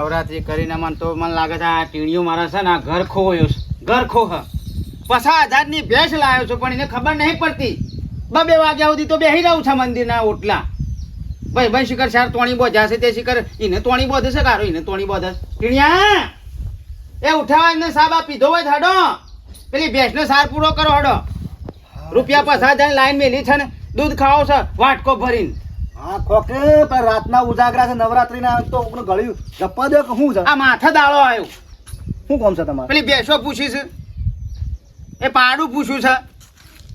નવરાત્રી કરીને મને તો મને લાગે છે આ ટીણીઓ મારા છે ને આ ઘર ખોયો છે ઘર ખો હ 50,000ની ભેંસ લાવ્યો છું પણ એને ખબર નહીં પડતી 2 વાગ્યા સુધી તો બેસી રહું છું મંદિરના ઓટલા ભાઈ શિખર ચાર તોણી બોધ્યા છે તે શિખર એને તોણી બોધે છે કારો એને તોણી બોધે ટીણિયા એ ઉઠાવા એને સાબા પીધો હોય હડો પેલી ભેંસનો સાર પૂરો કરો હડો રૂપિયા 50,000 લાઈન મેલી છે ને દૂધ ખાવો છે વાટકો ભરીને હા ખોકે પણ રાતના ઉજાગરા છે નવરાત્રીના તો ગળ્યું જપ્પા દે કે શું છે આ માથે દાળો આવ્યો શું કામ છે તમારે પેલી ભેંસો પૂછી છે એ પાડું પૂછ્યું છે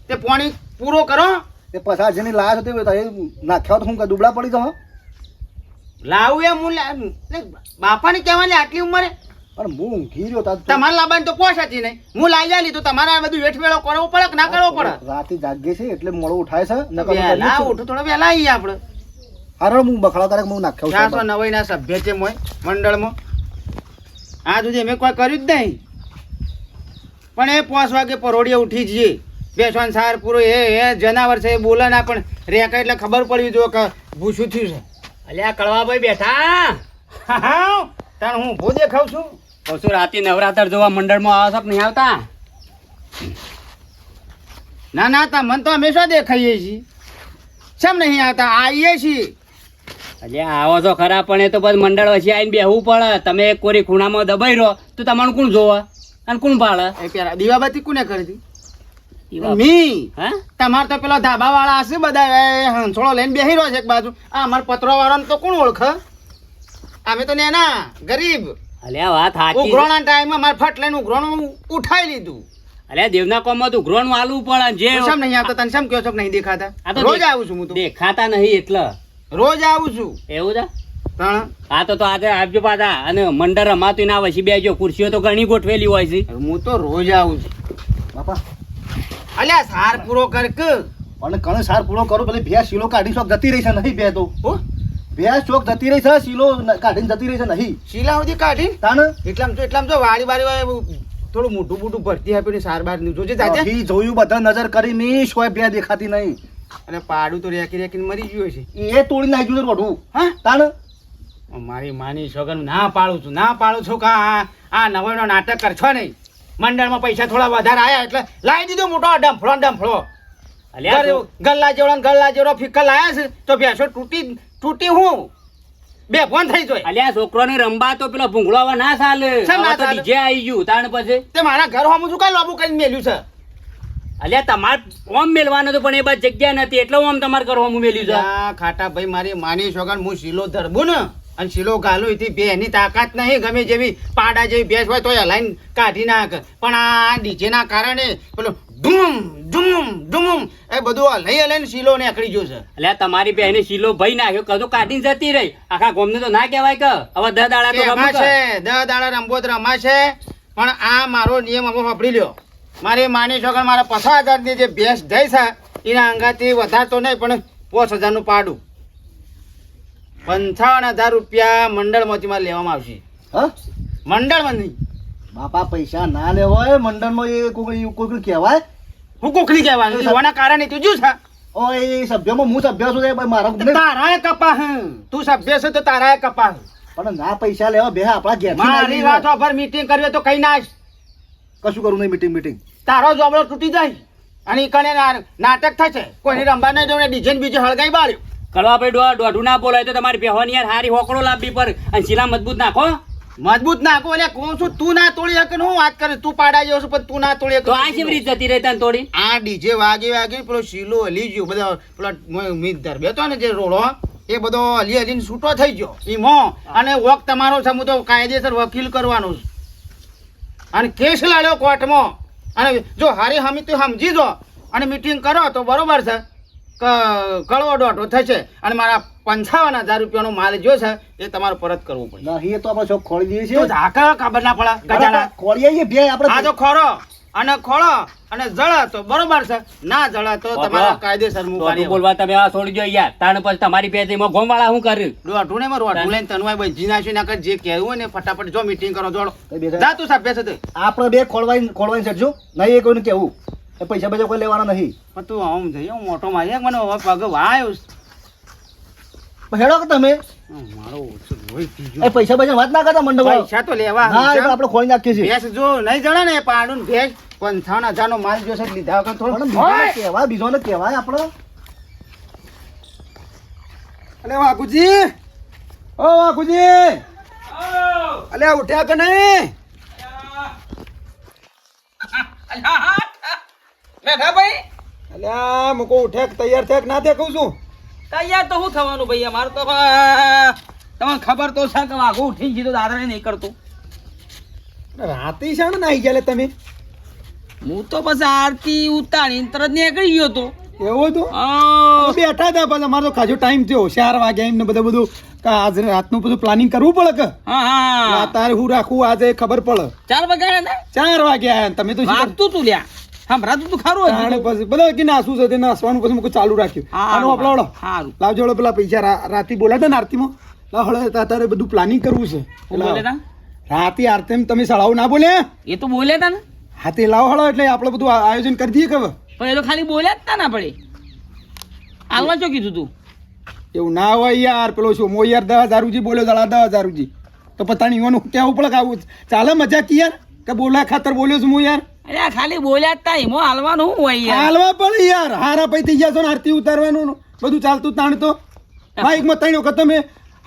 તે પાણી પૂરો કરો એ 50,000ની લાયા છે તે નાખ્યા તો શું કે દુબળા પડી જાવ લાવું એ હું બાપાને કહેવાની આટલી ઉંમરે પણ હું ઊંઘી રહ્યો તા તમારે લાવવાની તો કોશ હતી નહીં હું લાવી આલી તો તમારે આ બધું વેઠવેળો કરવો પડે કે ના કરવો પડે રાતે જાગે છે એટલે મોડો ઉઠાય છે વહેલા ઉઠો થોડો વહેલા આવીએ આપણે હારો હું બખડા કરે હું નાખ્યો 490 સભ્ય છે મોય મંડળમાં આ સુધી અમે કોઈ કર્યું જ નહીં પણ એ 5 વાગે પરોડીએ ઉઠી જઈએ બેસવાનું સાર પૂરો એ જનાવર છે એ બોલે ના પણ રેકા એટલે ખબર પડવી જો કે ભૂસું થયું છે અલ્યા કળવાભાઈ બેઠા તાણ હું ઊભો દેખાવ છું પછી રાતે નવરાત્ર જોવા મંડળમાં આવો છો કે નહીં આવતા ના તા મન તો હંમેશા દેખાઈએ છીએ કેમ નહીં આવતા આવીએ છીએ અલ્યા આવો છો ખરા પણ એ તો બસ મંડળ વચ્ચે આવીને બેહવું પડે તમે એક કોરી ખૂણામાં દબાઈ રહો તો તમારું કોણ જોવે અને કોણ પાડે એ પેલા દીવાબત્તી કોને કરી હતી મી હા તમારે તો પેલા ધાબા વાળા હશે બધા હંસોળો લઈને બેસી રહ્યો છે એક બાજુ આ અમારા પત્રો વાળાને તો કોણ ઓળખે અમે તો નેના ગરીબ અલ્યા વાત સાચી ઉઘરોણા ટાઈમમાં મારે ફટ લઈને ઉઘરોણું ઉઠાઈ લીધું અલ્યા દેવના કોમમાં તો ઉઘરોણું આલવું પડે જે શમ નહીં આવતા તને શમ કહો છો કે નહીં દેખાતા આ તો રોજ આવું છું હું તો દેખાતા નહીં એટલે રોજ આવું છું એવું છે પણ હા તો આજે આવજો પાછા અને મંડળ રમાતું ના આવે બેજો ખુરશીઓ તો ઘણી ગોઠવેલી હોય છે હું તો રોજ આવું છું બાપા અલ્યા સાર પૂરો કર કે અને કણે સાર પૂરો કરું પેલી ભેંસ શીલો કાઢી શોક જતી રહી છે નહીં બે તો ભેંસ ચોક જતી રહી છે શીલો કાઢીને જતી રહી છે નહીં શીલા સુધી કાઢી તાને એટલામ તો વાળી થોડું મોટું મોટું ભરતી આપીને સાર બાર જોજે જાજે ઈ જોયું બધા નજર કરી મી શોય બે દેખાતી નહીં અને પાડું તો રેકીને મરી ગયું છે એ તોડી નાખ્યું છે રોડું હા તાને મારી માની સોગન ના પાડું છું કે આ નવાઈનો નાટક કરશો નહીં મંડળમાં પૈસા થોડા વધારે આયા એટલે લાવી દીધો મોટો ડંફળો અલ્યા ગલ્લા જેવડો ફિક્કર લાયા છે તો ભેંસો તૂટી હું બે ફોન થઈ જોય અલ્યા છોકરોને રંબા તો પેલો ભૂંગળો ના ચાલે શેમ ના તો ચાલે? ડીજે આવી ગયું તાણ પછી તે મારા ઘર હોમું શું કાંઈ લોબુ કરીને મેલ્યું છે અલ્યા તમાર ઓમ મેલવાનું હતું પણ એ બાદ જગ્યા નથી એટલે ઓમ તમારે ઘર હોમું મેલ્યું છે આ ખાટા ભાઈ મારી માની સોગન હું શીલો ધરબું ને અને શીલો ગાલું એથી બે એની તાકાત નહીં ગમે જેવી પાડા જેવી ભેંસ હોય તો લાઈન કાઢી નાખ પણ આ ડીજે ના કારણે પેલો ધૂમ એ બધું લઈને શીલો નીકળી ગયો છે અલ્યા તમારી બેને શીલો ભાઈ નાખ્યો કદો કાઢીને જતી રહી આખા ગોમને તો ના કહેવાય કે હવે 10 દાડા તો રમવું છે 10 દાડા રમબોત રમાશે પણ આ મારો નિયમ અમે વાપરી લ્યો મારી માની છોકરા મારા 50,000ની જે ભેંસ થઈ છે એના અંગાથી વધારતો નહીં પણ 5,000 નું પાડું 55,000 રૂપિયા મંડળમાંથી મારે લેવામાં આવશે હા મંડળમાં નહીં બાપા પૈસા ના લેવાય મંડળમાં એ કોઈ કહેવાય હું કોકલી કહેવાનું એના કારણે તું જો છે ઓ એ સભ્યમાં હું સભ્ય છું એ મારા તારાએ કપા તું સભ્ય છે તો તારાએ કપા પણ ના પૈસા લેવા બે આપણા ઘેર મારી વાતો પર મીટિંગ કરવી તો કઈ નાખ કશું કરું નહીં મીટિંગ તારો જોબડો તૂટી જાય અને ઈ કણે નાટક થશે કોઈને રમવા નહીં દઉં ડીજે બીજે હળગાઈ બાળ્યું કળવા ભાઈ દોઢું ના બોલાય તો તમારી બેહોની યાર હારી હોકડો લાવવી પર અને શીલા મજબૂત નાખો મજબૂત નાખો એટલે કોણ છું તું ના તોડી શકે હું વાત કરે તું પાડા જેવો છું પણ તું ના તોડી તો આ કેવી રીતે જતી રહી તને તોડી આ ડીજે વાગી પેલો શીલો હલી ગયો બધા પેલો મીતર બેતો ને જે રોડો એ બધો હલીને છૂટો થઈ ગયો ઈમો અને વોક તમારો છે હું તો કાયદેસર વકીલ કરવાનો છું અને કેસ લાડ્યો કોર્ટમાં અને જો હારી હમી તું સમજી જો અને મીટિંગ કરો તો બરોબર છે કળવો દોઢો થશે અને મારા 55,000 રૂપિયાનો માલ જો છે એ તમારે પરત કરવો પડે નહીં એ તો આપણે શોખ ખોળી દઈએ છીએ તો ઝાકા ખબર ના પડે ગજાના ખોળીએ બે આપણે આ તો ખોરો અને ખોળો અને જળ તો બરોબર છે ના જળ તો તમારા કાયદેસર તો બોલવા તમે આ છોડી દો યાર તાણ પછી તમારી પેટીમાં ગોમવાળા શું કર્યું દોઢું ને મારું અઢું લઈને તનવાય ભાઈ જીનાશી ના કર જે કહેવું હોય ને ફટાફટ જો મીટિંગ કરો જોડો જા તું સભ્ય છે આપણે બે ખોળવાઈ ચડજો નહીં એ કોઈને કેવું એ પૈસા કોઈ લેવાના નહીં પણ તું આમ જઈ હું મોટો મારી મને હવે પગ વાયો હેડો કે તમે મારો ઓછો લોહી પીજો. એ પૈસા પૈસા વાત ના કરતા મંડળ પૈસા તો લેવા ના એ તો આપણે ખોઈ નાખીએ છીએ ભેંસ જો નહીં જણે ને પાડું ને ભેંસ 55,000 નો માલ જોશે તો લીધા વગર થોડું પણ બીજોને કહેવાય બીજોને કહેવાય આપણે અલે વાઘુજી, ઓ વાઘુજી, અલે ઉઠ્યા કે નહીં? બેઠા ભાઈ અલ્યા મુકો ઉઠ્યા કે તૈયાર થયા કે ના થયા કહું છું. તૈયાર તો શું થવાનું ભાઈ અમારે તો તમને ખબર તો છે કે વાઘો ઉઠીને જીતો દાદા નહીં કરતો. રાતે શાણે નાહી ગયા લે તમે? હું તો પછી આરતી ઉતારીને તરત નીકળી ગયો તો. એવું હતું? હા બેઠા હતા પણ અમારો તો ખાજો ટાઈમ થયો 4 વાગ્યા એમને બધું આજ રાતનું બધું પ્લાનિંગ કરવું પડે કે હા તારે હું રાખવું આજે ખબર પડે. 4 વાગ્યા ને 4 વાગ્યા આયા ને તમે તો વાગતું તું લ્યા સંભળાતું તું ખરું તાણે હતું. પછી બધા કે નાસવું છે તે નાસવાનું પછી મુકો ચાલુ રાખ્યું. આનો આપડો હારું લાવજો હળો પેલા પૈસા રાતે બોલ્યા હતા ને આરતીમાં લાવ હળો તારે બધું પ્લાનિંગ કરવું છે. શું બોલે તા? રાતે આરતી તમે સળાવું ના બોલ્યા એ તો બોલ્યા તા ને હાથે લાવ હળો એટલે આપણે બધું આયોજન કરી દઈએ કે હવે. પણ એ તો ખાલી બોલ્યા જ તા ના પડે. આલવા ચો કીધું તું? એવું ના હોય યાર પેલો શું મો યાર 10,000 રૂજી બોલ્યો જળા 10,000 રૂજી તો પતા નહીં એનું કેવું પડે કે આવું ચાલે મજાક યાર કે બોલા ખાતર બોલ્યો છું હું યાર અરે આ ખાલી બોલ્યા જ તા એમાં હાલવાનું શું હોય યાર? હાલવા પડે યાર હારા પૈ થઈ ગયા છો ને આરતી ઉતારવાનું બધું ચાલતું તાણ તો બાઈકમાં 3 વખત તમે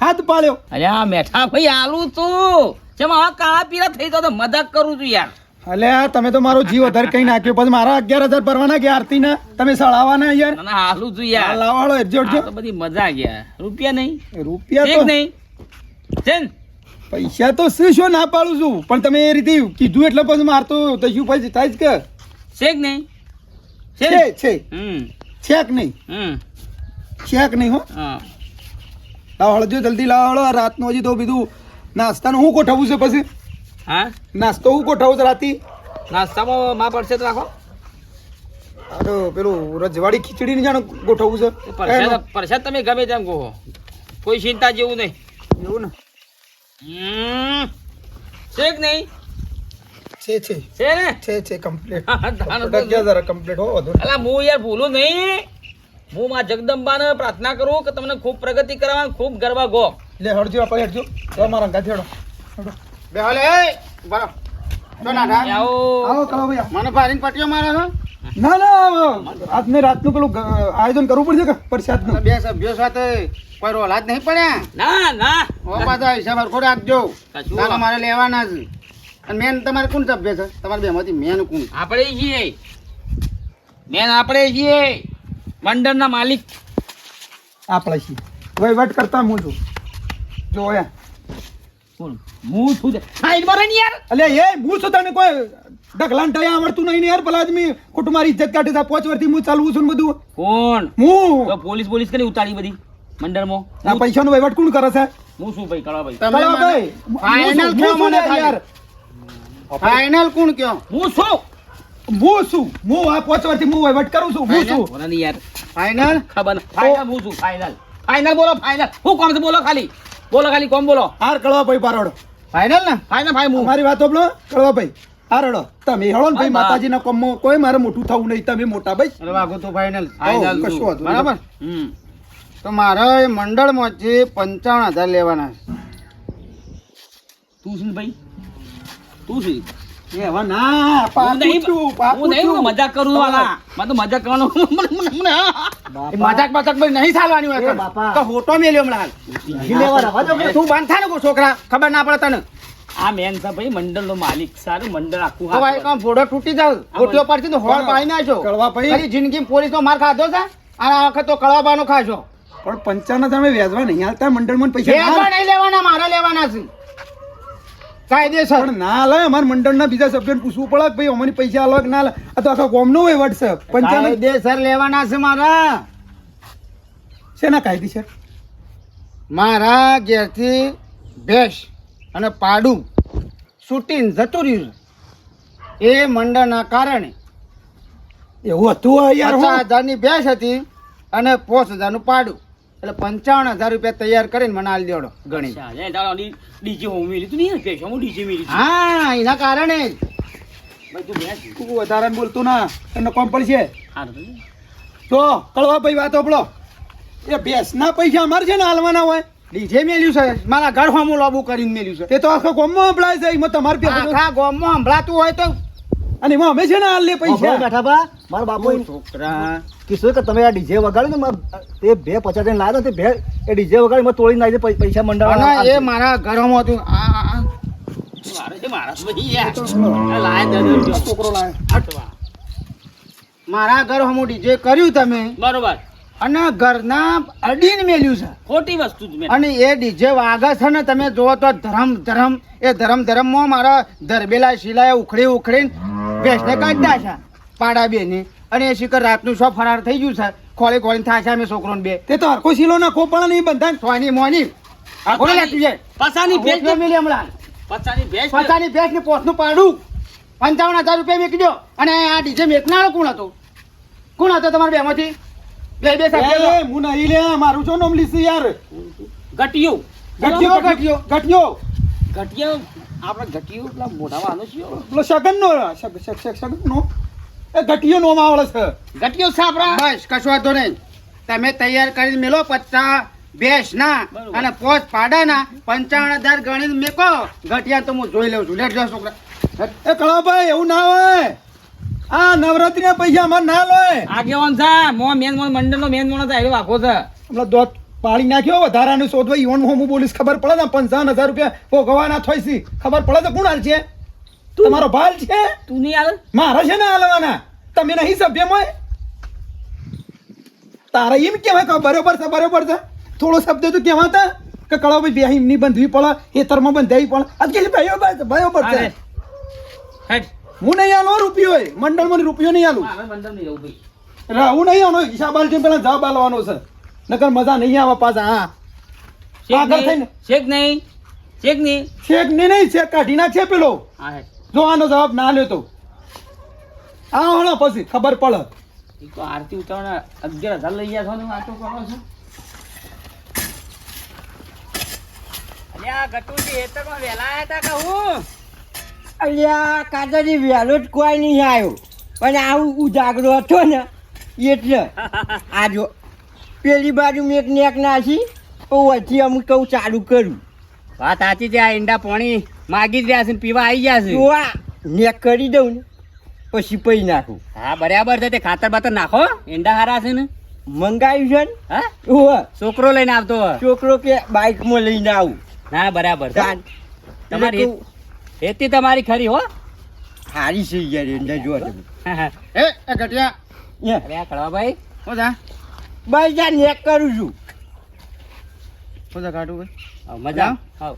હાથ પાડ્યો. અરે આ મેઠા ભાઈ આલું તું જેમ આવા કાળા પીળા થઈ તો મજાક કરું છું યાર. અલ્યા તમે તો મારો જીવ વધારે કઈ નાખ્યો પછી મારા 11,000 ભરવાના ગયા આરતી ના તમે સળાવાના યાર. ના હાલું છું યાર. લાવાળો આ એડજોડ તો બધી મજા ગયા. રૂપિયા નહીં રૂપિયા ઠીક તો નહીં છે ને? પૈસા તો શું ના પાડું છું પણ તમે એ રીતે કીધું એટલે પછી મારતો તો શું પછી થાય જ કે છે કે નહીં? છે છે ને? છે છેક નહીં છેક નહીં હો. હા લાવ હળજો જલ્દી લાવ હળો રાતનો હજી તો બીજું નાસ્તાનું હું ગોઠવવું છે પછી હા નાસ્તો હું ગોઠવું છે રાતી નાસ્તામાં માં પડશે તો રાખો. અરે પેલું રજવાડી ખીચડી ને જાણે ગોઠવવું છે પ્રસાદ પ્રસાદ તમે ગમે તેમ કહો કોઈ ચિંતા જેવું નહીં. એવું ને છે કે નહીં? છે છે છે ને? છે કમ્પ્લીટ તાનો તો- જરા કમ્પ્લીટ હો વધુ અલા હું યાર ભૂલું નહીં. હું માં જગદંબાને પ્રાર્થના કરું કે તમને ખૂબ પ્રગતિ કરવા ખૂબ ગરબા ગો. લે હળજો આપણે હળજો તો મારા ગાંધી હળો બે હાલે એ બરો તો ના ના આવો આવો કરો ભાઈ મને ભારીને પટ્યો મારે છો ના ના આજને રાતનું પેલું આયોજન કરવું પડશે કે પ્રસાદનું બે સભ્યો સાથે કોઈ રોલા જ નહીં પડ્યા ના ના ઓ પાછા હિસાબ હરખો રાખજો કશું તારા મારે લેવાના છે અને મેન તમારે કોણ સભ્ય છે તમારા બેમાંથી મેન કોણ આપણે છીએ મેન આપણે છીએ મંડળના માલિક. આપણે છીએ વહીવટ કરતા હું છું જો યાર કોણ? હું છું સાઈડ માં રહી ને યાર. અલ્યા એ હું છું તને કોઈ ઢગલાન ટાયા આવડતું નહીં ને યાર પેલા આદમી ખોટું મારી ઇજ્જત કાઢે છે 5 વર્ષથી હું ચાલવું છું ને બધું કોણ? હું તો પોલીસ પોલીસ કરી ઉતારી બધી મંડળમાં. આ પૈસાનો વહીવટ કોણ કરે છે હું શું ભાઈ કરવા ભાઈ? તમે ચાલો મને ભાઈ ફાઇનલ હું કયો શું મને યાર યાર ફાઇનલ કોણ કયો હું શું? હું શું હું આ 5 વર્ષથી હું વહીવટ કરું છું હું શું બોલો ને યાર ફાઇનલ ખબર ના. ફાઇનલ હું છું ફાઇનલ ફાઇનલ બોલો ફાઇનલ. હું કોણ છે બોલો ખાલી બોલો ખાલી કોણ બોલો? હાર કળવા ભાઈ પારોડો ફાઇનલ ને ફાઇનલ ભાઈ હું. અમારી વાત સાંભળો કળવા ભાઈ હાર હળો તમે હળો ને ભાઈ હા, બા. માતાજીના કોમમાં કોઈ મારે મોટું થવું નહીં તમે મોટા ભાઈ અરે વાગો તો ફાઇનલ ફાઇનલ કશું છું. વાંધો નહીં. બરાબર હમ. તો મારે એ મંડળમાંથી 55,000 લેવાના તું શું ભાઈ? તું શું? એ હવે ના હું પાકું નહીં છું, હું પાકું નહીં છું. હું મજાક કરું વાલા. મને તો મજાક કરવાનો છે મજાક મજાક ભાઈ નહીં ચાલવાની હોય એ બાપા. તો હોટો મેલ્યો હમણાં ઘી લેવા રવા દો કે? તું બંધ થાય ને કોઈ છોકરા ખબર ના પડે તને આ મેન છે ભાઈ મંડળનો માલિક સારું મંડળ આખું તો ભાઈ કામ ફોડો તૂટી જાવ ગોટીઓ પડશે તો હોળ પાડી નાખો કળવા ભાઈ. ખાલી જિંદગી પોલીસ નો માર ખાધો છે અને આ વખત તો કળવાબાનો ખાશો પણ 55 તમે વ્યાજવા નહીં હાલતા મંડળમાં પૈસા ના ભેગા હાલે. નહીં લેવાના મારા લેવાના છે કાયદેસર પણ ના લે અમારા મંડળના બીજા સભ્યોને પૂછવું પડે કે ભાઈ અમારી પૈસા અલગ ના લે આ તો આખા ગામનો વહીવટ છે 55 કાયદેસર લેવાના છે મારા શેના કાયદેસર મારા ઘેરથી ભેંસ અને પાડું છૂટીને જતું રહ્યું છે. એ મંડળના કારણે એવું હતું આ યાર હું 50,000 ની ભેંસ હતી અને 5,000 નું પાડું એટલે 55,000 રૂપિયા તૈયાર કરીને મને આલી દેવડો ગણી ડીજે હું મેલી તું નહીં પેશો હું ડીજે મેલી છું. હા એના કારણે જ ભાઈ તું બેસ. તું વધારે બોલતું ના તને કોમ પડશે હારું તો. તો કળવા ભાઈ વાત આપણો એ ભેંસના પૈસા અમારે છે ને હાલવાના હોય ડીજે મેલ્યું છે મારા ઘર હોમું લોબુ કરીને મેલ્યું છે તે તો આખો ગામમાં સંભળાય છે એમાં તમારે પેલો આખા ગામમાં સંભળાતું હોય તો અને એમાં અમે છે ને હાલ લે પૈસા બેઠા બા મારા બાપુ છોકરા કિશોર કે તમે આ ડીજે વગાડ્યું ને તે 250 ને લાવ્યા તે બે એ ડીજે વગાડી મેં તોડી નાખી પૈસા મંડળ અને એ મારા ઘરમાં હતું મારે છે મારા ભાઈ યાર લાય દાદા છોકરો લાવે મારા ઘર હમું ડીજે કર્યું તમે બરોબર અને ઘરના અડીને મેલ્યું છે ખોટી વસ્તુ જ મેં અને એ ડીજે વાગે છે ને તમે જોવો તો ધરમમાં મારા ધરબેલા શિલાએ ઉખડીને ભેંસને કાઢતા છે પાડા બેને અને એ શિખર રાતનું સો ફરાર થઈ ગયું છે ખોળીને થાય છે અમે છોકરોને બે તે તો હરખો શીલો નાખો પણ નહીં બંધાય સોની મોની બોલે લે તું જે પસાની ભેજ ભેંસ મેલી હમણાં પસાની ભેજ પચાની ભેંસ ને પોસનું પાડું 55,000 રૂપિયા મેકી દો અને આ ડીજે મેકનારો કોણ હતો તમારા બેમાંથી બે સાહેબ એ, હું નહીં લે મારું છો નામ લીધું યાર ગટિયો ગઠિયો ગઠિયો ગટિયો આપણે ગટિયો પેલા મોઢામાં આનો છે પેલો સગન નો સગન નો એ ગઠિયો નો આવડે છે ગટિયો સાપરા બસ કશું વાંધો નહીં તમે તૈયાર કરીને મેલો 50 ભેંસ ના બરોબર. અને 5 પાડા ના 55,000 ગણીને મેકો ગઠિયા તો હું જોઈ લઉં છું લેટ જાઓ છોકરા એ કળાભાઈ એવું ના હોય આ નવરાત્રી ના પૈસા અમારે ના લોય આગેવાન છે મેન મંડળનો મેન મોણસ આવ્યો વાખો છે હમણાં દોત પાડી નાખ્યો વધારાનું શોધવા ઈવન હું બોલીશ ખબર પડે ને 55,000 રૂપિયા ભોગવવાના થોય છે ખબર પડે તો કોણ હાલ છે તમારો ભાલ છે તું નહીં આવે મારા છે ને હાલવાના તમે નહીં સભ્યમાં તારા એમ કહેવાય કે બરોબર છે થોડો શબ્દ તો કહેવાતા કે કળાભાઈ બે એમની બંધવી પડે હેતરમાં બંધાવી પડે આ કે બરોબર છે હેડ હું નહીં આલો રૂપિયો હોય મંડળમાં રૂપિયો નહીં આલું હવે મંડળ નહીં જવું ભાઈ હું નહીં આનો હિસાબ આલ પેલા જવાબ આલવાનો છે નકર મજા નહીં આવે પાછા હા આગળ થઈને શેક નહીં શેક નહીં શેક કાઢી નાખશે પેલો હા હેડ જો આનો જવાબ ના લ્યો તો આ હોળો પછી ખબર પડે એ તો આરતી ઉતાવળ 11,000 લઈ ગયા છો ને વાતો કરો છો અલ્યા ગટુજી હેતરમાં વેલા આયા તા કહું અલ્યા કાકાજી વહેલો જ કોઈ નહીં આવ્યો પણ આવું ઉજાગરો હતો ને એટલે આ જો પેલી બાજુ મેં એક નેક નાખી પછી અમુક કહું ચાલુ કરું વાત સાચી છે આ ઈંડા પાણી માગી જ રહ્યા છે ને પીવા આવી ગયા છે તો આ નેક કરી દઉં ને પછી પી નાખું હા બરાબર છે તે ખાતર બાતર નાખો ઈંડા હારા છે ને મંગાવ્યું છે ને હા ઓવે છોકરો લઈને આવતો હોય. છોકરો કે બાઇકમાં લઈને આવું ના બરાબર છે. તાન. તમારી એટલે ખેતી તમારી ખરી હો હારી છે યાર અંદર જો તમે એ ગઠિયા અરે આ કળવાભાઈ હો જા બસ જા નેક કરું છું હો જા કાઢું ભાઈ મજા આવ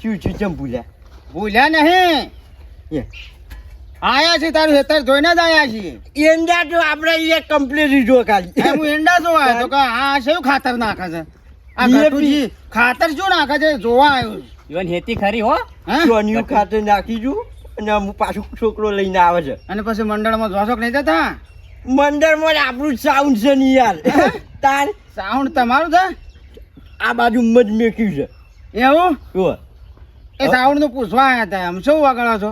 શું છું ચમ ભૂલ્યા નહીં એ આયા છે તારું હેતર જોઈને જ આયા છીએ એંડા તો આપણે અહીંયા કમ્પ્લીટ જો ખાલી હું ઈંડા જોવા આવ્યો તો કે આ શું ખાતર નાખે છે આ DAP. ગટુજી ખાતર શું નાખે છે જોવા આવ્યો છું. ઈવન ખેતી ખરી હો હે? સોનિયું ખાતર નાખી છું અને અમુક પાછું છોકરો લઈને આવે છે અને પછી મંડળમાં જોશોક નહીં જતા મંદિરમાં જ આપણું સાઉન્ડ છે ને યાર તાર સાઉન્ડ તમારું છે આ બાજુ મજ મેક્યું છે એવું જો એ સાઉન્ડ નું પૂછવા આવ્યા હતા આમ શું વગાડો છો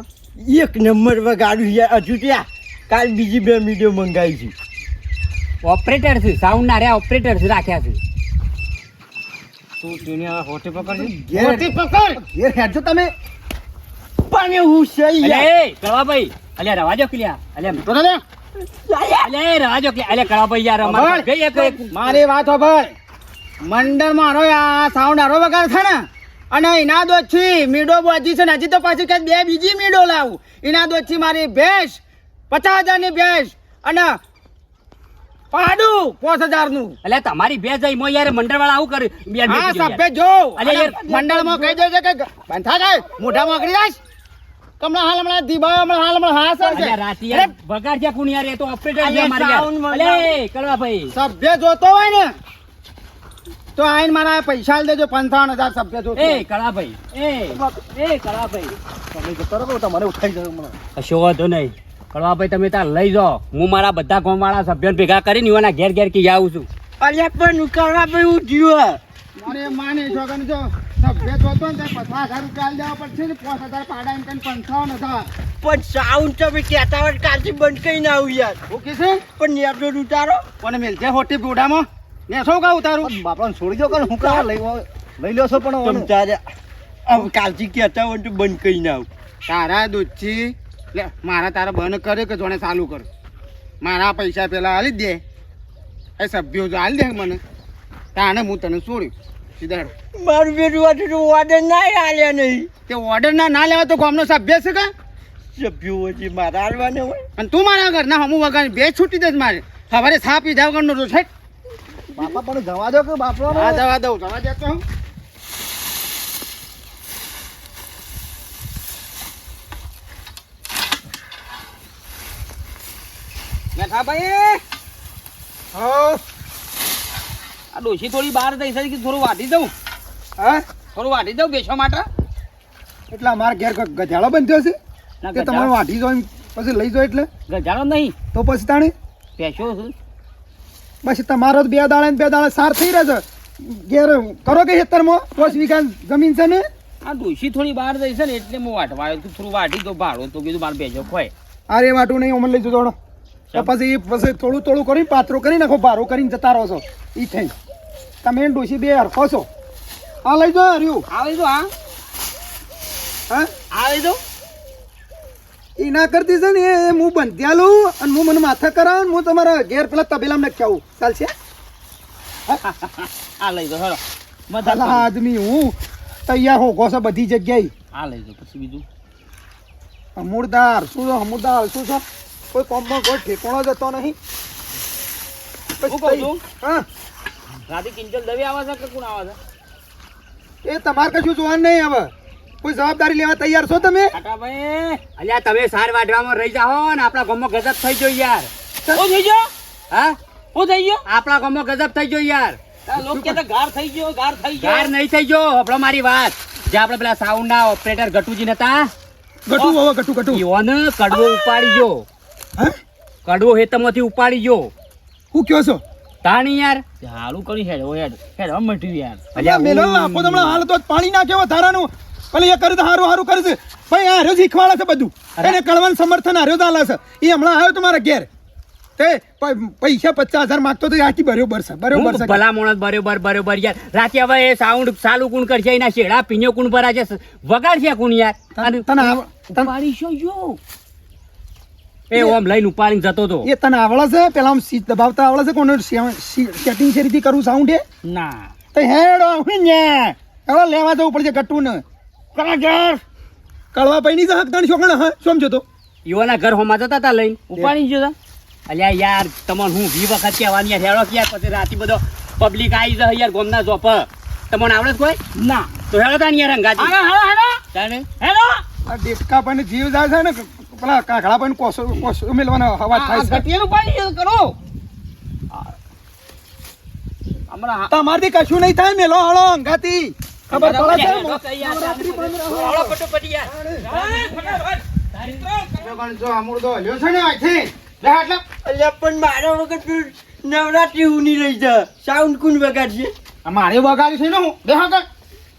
એક નંબર વગાડ્યું છે હજુ ત્યાં કાલ બીજી 2 મીડિયો મંગાવી છે ઓપરેટર છે સાઉન્ડ ના રહ્યા ઓપરેટર છે રાખ્યા છે તું તેને હોટી પકડ ઘેર હોટી પકડ ઘેર હેડજો તમે પણ હું છે અલે યાર એ કળવાભાઈ અલ્યા રવાજો ક્લિયા અલ્યા તો લે અલે રવાજો ક્લિયા અલ્યા કળવાભાઈ યાર અમાર ગઈ એક મારી વાત ભાઈ મંડળ મારો આ સાઉન્ડ હારો વગાડ છે ને અને એના દોછી મીડો બાજી છે ને હજી તો પાછી કઈ બે બીજી મીડો લાવું એના દોછી મારી ભેંસ 50,000 ની ભેંસ અને પાડું 5,000 નું અલ્યા તમારી બે જઈ મો યાર મંડળ વાળા આવું કર્યું બે હા સભ્ય જો અલે યાર મંડળમાં કહી દેજે કે બંધા જાય મોઢામાં આકડી જાય હમણાં દીબા હમણાં હા સર અલ્યા રાતી યાર બગાડ છે કોણ યાર એ તો ઓપરેટર છે મારી યાર sound અલે કળવાભાઈ સભ્ય જોતો હોય ને તો આઈને મારા પૈસા આલી દેજો 55,000 સભ્ય જોતો એ હોય. કળવાભાઈ એ કળવાભાઈ તમે જતો રહો તો મને ઉઠાઈ જશે હમણાં કશો વાંધો નહીં કળવાભાઈ તમે તાર લઈ જાઓ હું મારા બધા ગામવાળા સભ્યોને ભેગા કરીને એવાના ઘેર ઘેર કી આવું છું અલ્યા પણ કરવા ભાઈ હું જીવ મને માને છો કે જો સભ્ય જોતો ને તો 50,000 રૂપિયા આલી દેવા પડશે ને 5,000 પાડા એમ કરીને 55,000 પણ સાઉન્ડ તમે કહેતા હોય કાલથી બંધ કરીને આવું યાર ઓકે છે પણ નેટનો ઉતારો કોને મેલજે હોટી બોડામાં ને શું કહું તારું પણ બાપાને છોડી દો કે હું કાં લઈ લ્યો છો પણ તમ તારે આમ કાલથી કહેતા હોય તો બંધ કરી નાવ તારા દૂધથી લે મારા તારા બંધ કરે કે જોણે ચાલુ કર મારા પૈસા પેલા આલી જ દે એ સભ્યો જો આલી દે મને તાને હું તને છોડ્યું સીધાડો મારું બેટું હતું તો ઓર્ડર ના આલ્યા નહીં તે ઓર્ડર ના લેવા તો ગામનો સભ્ય છે કા સભ્યો વચ્ચે મારા હાલવાના હોય અને તું મારા ઘરના હમું વગાડી બે છૂટી દે મારે સવારે સા પીધા વગરનો તો છે બાપા પણ જવા દો કે બાપરો હા જવા દઉં જવા દેતો હું બેઠા ભાઈ હો આ ડોશી થોડી બહાર થઈ છે કે થોડું વાટી દઉં હા થોડું વાટી દઉં બેસવા માટે એટલે અમારા ઘેર કોઈ ગધેડો બંધ્યો છે ના, કે તમારે વાઢી જો પછી લઈ જાઓ એટલે ગજાડો નહીં તો પછી તાણી બેસો છું પછી તમારો તો 2 દાડા ને 2 દાડા સાર થઈ રહ્યા છે ઘેર કરો કે ખેતરમાં 5 વીઘા જમીન છે ને આ ડોશી થોડી બહાર થઈ છે ને એટલે હું વાટવા આવ્યો તું થોડું વાટી દો ભાડો તો કીધું મારે બેસો ખોય અરે વાટું નહીં અમને લઈ જજો દોડો તો પછી થોડું થોડું કરીને પાત્રો કરી નાખો ભારો કરીને જતા રહો છો ઈ થઈ તમે ને ડોશી બે હરખો છો હા લઈ જાઓ હર્યું આવી દો હા હા આવી દો એ ના કરતી છે ને એ હું બંધ્યા લઉં અને હું મને માથા કરાવું હું તમારા ઘેર પેલા તબેલામાં નાખી આવું ચાલશે આ લઈ દો હેલો ભલા આદમી હું તૈયાર હોગો છો બધી જગ્યાએ આ લઈ દો પછી બીજું અમૂળદાર શું છો અમૂળદાર શું છો કોઈ કોમમાં કોઈ ઠેકોણો જતો નહીં હું કહું છું? હા રાતે કિંજલ દવે આવે છે કે કોણ આવે છે એ તમારે કશું જોવાનું નહીં હવે કોઈ જવાબદારી લેવા તૈયાર છો તમે કાકા ભાઈ અલ્યા તમે સાર વાઢવામાં રહી જાઓ ને આપણા ગામમાં ગજબ થઈ ગયો યાર શું થઈ ગયો હા શું થઈ ગયો આપણા ગામમાં ગજબ થઈ ગયો યાર લોકો કે ગાર થઈ ગયો ગાર થઈ ગયો ગાર નહીં થઈ ગયો હબળો મારી વાત જે આપણે પેલા સાઉન્ડ ના ઓપરેટર ગટુજી નતા ગટુ હવે ગટુ ઈવોને કડવો ઉપાડી ગયો હા કડવો હેતમાંથી ઉપાડી ગયો હું કયો છો તાણી યાર હાલું કરી હેડ હેડ મટ્યું યાર અલ્યા મેલો આપો તમને હાલ તો પાણી નાખ્યો ધારાનું ભલે એ કરે તો હારું હારું કરે છે ભાઈ આ રહ્યો શીખવાડે છે બધું એને કળવાનું સમર્થન હાર્યો ચાલે છે એ હમણાં આવ્યો તમારા ઘેર તે પૈસા 50,000 માંગતો તો આખી બરોબર છે બરોબર છે ભલા માણસ બરોબર યાર રાતે હવે એ સાઉન્ડ ચાલુ કોણ કરશે એના શેડા પીણ્યો કોણ ભરા છે વગાડશે કોણ યાર તને ઉપાડી શું જો એ ઓમ લઈને ઉપાડીને જતો તો એ તને આવડે છે પેલા આમ સીટ દબાવતા આવડે છે કોને સેટિંગ છે રીતે કરું સાઉન્ડ એ ના તો હેડ આવું ને હવે લેવા જવું પડશે ગટ્ટુ ને કળવા પૈની હક તણ છોકરા હા સમજો તો યુવાના ઘર હોમાં જતા હતા લઈને ઉપાડી ગયો અલ્યા યાર તમને હું 20 વખત કહેવાની યાર હેડો કે યાર પછી રાતે બધો પબ્લિક આવી જાય યાર ગોમના જોપ તમને આવડે છે કોઈ ના તો હેડો તાણ યાર અંગાજી હેડો આ દેખકા પણ જીવ જાય છે ને પેલા કાકડા પણ કોસો મેલવાનો અવાજ થાય છે ગટિયાનું પાણી કરો હમણાં તમારથી કશું નહીં થાય મેલો હળો અંગાતી ખબર પડે છે જો અમૂર્દો હલ્યો છે ને અહીંથી લે એટલે અલ્યા પણ મારા વખત પેલું નવરાત્રી ઉની રહી છે સાઉન્ડ કોણ વગાડશે આ મારે વગાડ્યું છે ને હું બે હા કર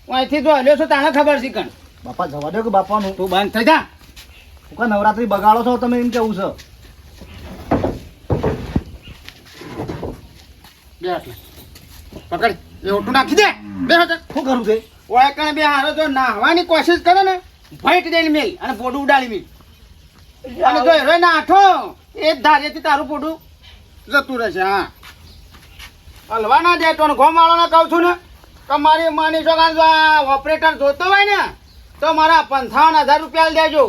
હું અહીંથી જો હલ્યો છું તાણે ખબર છે કણ બાપા જવા દો કે બાપાનું તું બંધ થઈ જા હું કાં નવરાત્રી બગાડો છો તમે એમ કેવું છે બે હાથ લે. પકડ એ ઓટું નાખી દે બે હાથ શું કરું છે ઓય કણ બે હારો જો નાહવાની કોશિશ કરે ને ફાઈટ દઈને મેલ અને પોડું ઉડાડી મેલ અને જો હેરોય નાઠો એ જ ધારેથી તારું પોડું જતું રહેશે હા હલવા ના દે તો ગોમ વાળાને કહું છું ને તમારી માની છોકરા જો આ ઓપરેટર જોતો હોય ને તો મારા 55,000 રૂપિયા દેજો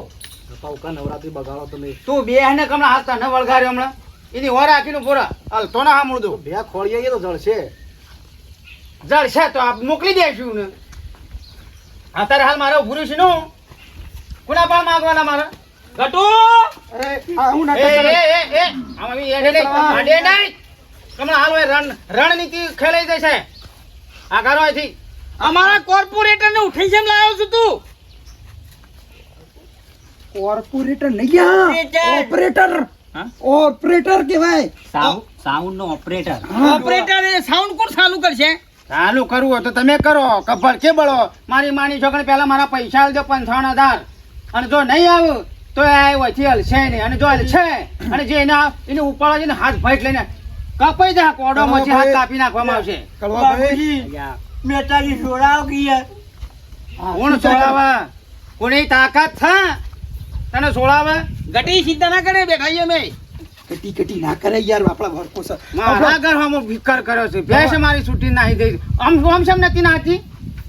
બાપા હું કાં નવરાત્રી બગાડો તમે તું બે ને કમણા હાથ તને વળગાડ્યો હમણાં એની વર રાખીને પૂરા હલતો ના સાંભળું તું બે ખોળીએ તો જળશે જળશે તો આપ મોકલી દેશું ને અત્યારે હાલ મારે ઉભું છે નું કોના પણ માંગવાના મારે ગટુ અરે આ હું એ નાટક એ કરે એ એ આમાં બી એડે નહીં આડે નહીં કમણા હાલ હોય રણનીતિ ખેલાઈ જશે આ કરો અહીંથી અમારા કોર્પોરેટર ને ઉઠી જેમ લાવ્યો છું તું કોર્પોરેટર નહીં ગયા ઓપરેટર હા? ઓપરેટર કહેવાય સાઉન્ડ નો ઓપરેટર ઓપરેટર એ સાઉન્ડ કોણ ચાલુ કરશે ચાલુ કરવું હોય તો તમે કરો કબર કે બળો મારી માની છોકરી પહેલા મારા પૈસા આલજો 55,000 અને જો નહીં આવું તો એ વચ્ચે હલશે નહીં અને જો હલશે અને જે એને ઉપાડો છે ને હાથ ભાઈટ લઈને કપાઈ જા કોડો મચી હાથ ભાઈ. કાપી નાખવામાં આવશે કળવાભાઈ બાપુજી મેતાજી છોડાવ કે યાર કોણ સોળાવા કોની તાકાત છે તને સોળાવા ગટી ચિંતા ના કરે બેઠાઈએ મેં કટી કટી ના કરે યાર આપણા વર્કો છે મારા ઘર હમો ભિકાર કર્યો છે ભેંસ મારી છૂટી નાહી ગઈ આમ શેમ નથી નાહતી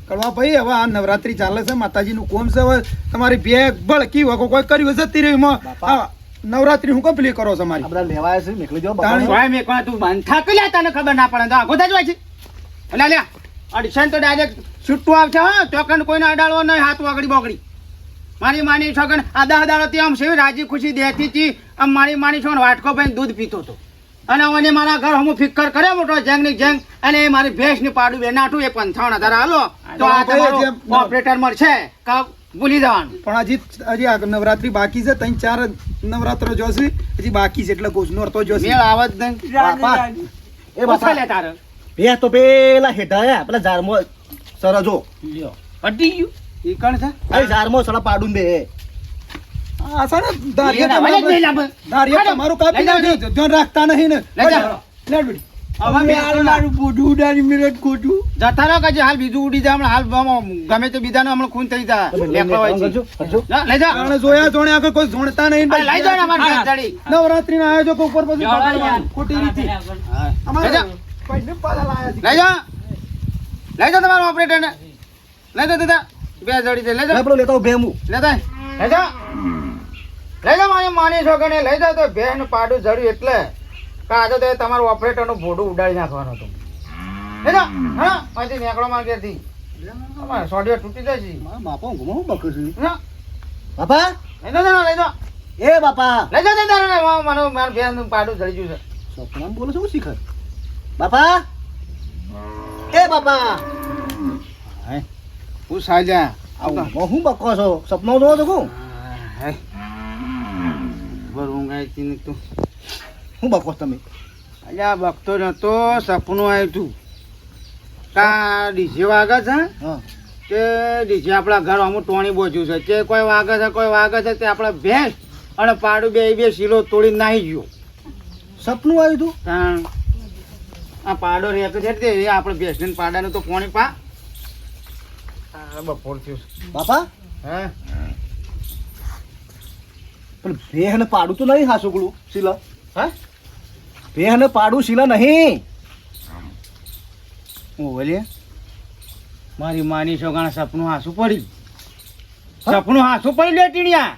કળવાભાઈ હવે આ નવરાત્રી ચાલે છે માતાજીનું કોમ છે હવે તમારી બેગ બળકી વગો કોઈ કર્યું જતી રહી બાપા. નવરાત્રી હું કમ્પ્લીટ કરો છો મારી આ બધા લેવાયા છે મેકલી જો તાણી. બાપા સોય મેં કોણ તું બંધ થાકી લે તને ખબર ના પડે તો આગો જ હોય છે એટલે લે અડિશન તો ડાયરેક્ટ છૂટું આવશે હા ચોકન કોઈને અડાડવો નહીં હાથ વાગડી બોગડી મારી માની છોકન આદા અદાડતી આમ સેવી રાજી ખુશી દેતી હતી આમ મારી છોકન વાટકો ભાઈ દૂધ પીતો હતો અને મને મારા ઘર હું ફિક્કર કર્યો મોટો જંગ ની જંગ અને એ મારી ભેંસ ની પાડું બે નાઠું એ 55,000 હાલો તો આ ભાઈ, જેમ- તમારો ઓપરેટર મળશે કા ભૂલી જવાનું પણ હજી આ નવરાત્રી બાકી છે 3-4 નવરાત્રો જોશે હજી બાકી છે એટલે કોચ નોરતો જોશે મેળ આવત નહીં બાપા એ બાપા લે તારે બે તો પેલા હેઠાયા પેલા ઝાડમાં સરજો પટી ગયું ઈ કણ છે અરે ઝાડમાં સડા પાડું દે આ છે ને એ ધારિયા ના, તમારું- લઈ લાવ. ધારિયા તમારું કાપી લઈ જાઓ. નાખ્યું. ધ્યાન રાખતા નહીં ને લઈ જાઓ. લે બેટી. હવે મેં યાર મારું બોધું ઉડાડી મિરટ ખોટું જતા રહો કે જે હાલ બીજું ઉડી જાય હમણાં હાલ આમાં ગમે તે બીજાનું હમણાં ખૂન થઈ જાય તમે લેકડો હોય છે. કરજો, કરજો. ના, લઈ જા જાણે જોયા જોણે આગળ કોઈ જોણતા નહીં આ લઈ જાઓ ને અમારી ભેંસ ચડી. નવરાત્રીના આયોજકો ઉપર પછી જાઓ યાર. પકડવાનું. ખોટી રીતે હા. લઈ અમારે જા. કોઈને પાછા લાયા છે. લઈ જા લઈ જા તમારા ઓપરેટરને લઈ જા દાદા બે જડી છે લઈ લે જા પેલો લેતા આવું ભેમું લેતા લઈ જા લઈ જા મારી માની છોકરીને લઈ જા તો ભેંસ પાડું જડ્યું એટલે કે આજે તો એ તમારું ઓપરેટરનું ભોડું ઉડાડી નાખવાનું હતું લઈ જા હા અહીંથી નીકળો માર ઘેરથી અમારે સોડિયો તૂટી જાય છે મારા બાપા ઊંઘમાં હું બકું છું ના, બાપા લઈ જા લઈ જા એ બાપા લઈ જા દાદા મને મારું ભેંસનું પાડું જડી ગયું છે સપનામાં બોલો છો શીખર બાપા એ બાપા હું સાજા ઊંઘમાં હું બકો છો સપનો જોવો છો કોણ બર ઊંઘાઈ હતી તું હું બકો છો તમે અલ્યા બકતો નતો સપનું આવ્યું તું કા ડીજે વાગે છે હા કે ડીજે આપણા ઘર અમુક ટોણી બોચ્યું છે તે કોઈ વાગે છે કોઈ વાગે છે તે આપણા ભેંસ અને પાડું બે શીલો તોડી નાહી ગયો સપનું આવ્યું તું તાણ આ પાડો રેતો છે તે એ આપણે ભેંસને ને પાડાનું તો પોણી પા આ બપોર થયું બાપા હે પણ ભેહને પાડું તો નહીં હાસુકડું શીલા હે ભેહને પાડું શીલા નહીં હું બોલીએ મારી માની છોકરા સપનું હાસું પડી સપનું હાસું પડી લે ટીણિયા